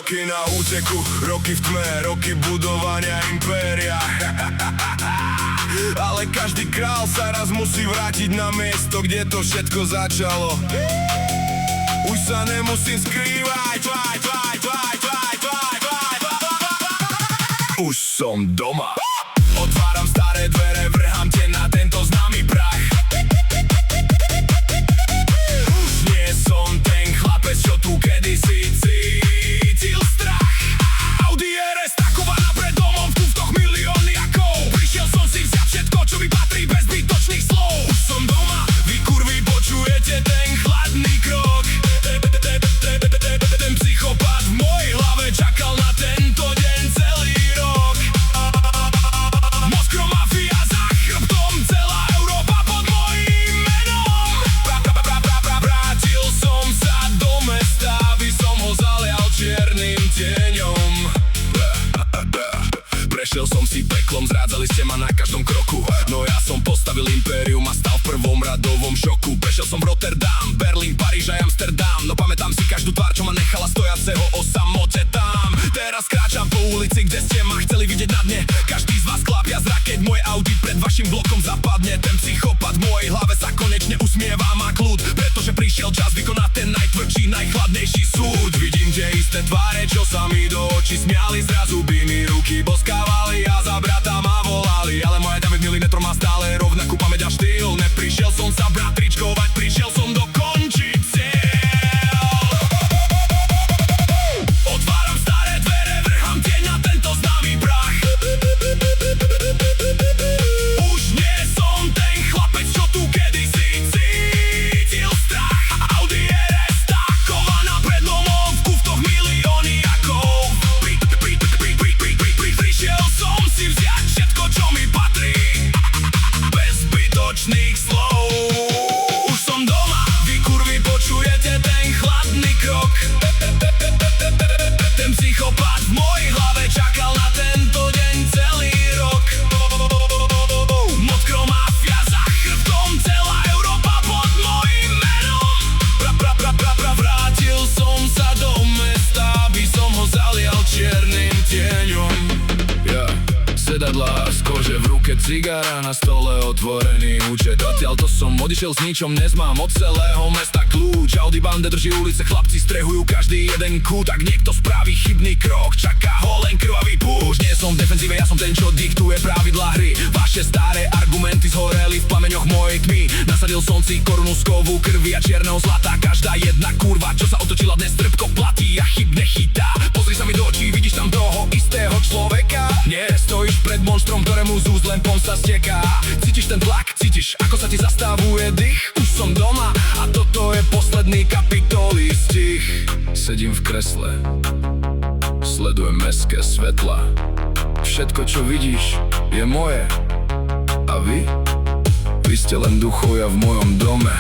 Roky na úteku, roky v tme, roky budovania impéria. Ale každý král sa raz musí vrátiť na miesto, kde to všetko začalo. Už sa nemusím skrývať, už som doma. Otváram staré dvere, vrhám te na tento známy prach. Už nie som ten chlapec, čo tu kedysi cítil strach. Audi RS takovaná pred domom v kuftoch milióniakov. Prišiel som si vziať všetko, čo mi patrí bez zbytočných slov. Už som doma, vy kurvy počujete ten chladný krok. Ten psychopat v mojej hlave čakal na tento deň celý rok. Moskromafia za chrbtom, celá Európa pod mojím menom. Vrátil som sa do mesta, aby som ho zalial čiernym tieňom. Prešiel som si peklom, zrádzali ste ma na každom kroku. No ja som postavil impérium a stal v prvom radovom šoku. Prešiel som Rotterdam, Berlín, Paríž a Amsterdam. No pamätám si každú tvár, čo ma nechala stojaceho o samote tam. Teraz kráčam po ulici, kde ste ma chceli vidieť na dne. Každý z vás klápia z raket, môj Audi pred vašim blokom zapadne. Ten psychopat v mojej hlave sa konečne usmieva, má kľud, pretože prišiel čas vykonať ten najtvrdší, najchladnejší súd. Vidím tie isté tváre, čo sa mi do očí smiali. Zrazu by mi ruky boskávali a za brata ma volali. Ale moja 9 mm má stále rovnakú pamäť a štýl. Neprišiel som sa bratričkovať, prišiel som dokončiť cieľ. Otváram staré dvere, vrhám tieň na tento známy prach. Už nie som ten chlapec, čo tu kedysi cítil strach. Audi RS takovaná pred domom v kuftoch milióniakov. Prišiel som si vziať všetko, čo mi patrí bez zbytočných slov. Už som doma, vy kurvy počujete ten chladný krok. Ten psychopat v mojej hlave čakal na tento deň celý rok. Moskromafia za chrbtom, celá Európa pod mojím menom. Vrátil som sa do mesta, aby som ho zalial čiernym tieňom. Sedadlá z kože, v ruke cigara, na stole otvorený účet. Odtiaľto som odišiel s ničom, dnes mám od celého mesta kľúč. Audi bande drží ulice, chlapci strehujú každý jeden kút. Ak niekto spraví chybný krok, čaká ho len krvavý púšť. Nie som v defenzíve, ja som ten, čo diktuje pravidlá hry. Vaše staré argumenty zhoreli v plameňoch mojej tmy. Nasadil som si korunu z kovu, krvi a čierneho zlata. Každá jedna kurva, čo sa otočila, dnes trpko platí a chybne chytá. Pozri sa mi do očí, vidíš tam toho istého človeka? Nie, stojíš pred monštrom, ktorému z úst len pomsta steká. Cítiš ten tlak? Cítiš, ako sa ti zastavuje dých? Už som doma a toto je posledný kapitolí stih. Sedím v kresle, sledujem mestské svetla. Všetko, čo vidíš, je moje. A vy? Vy ste len duchovia v mojom dome.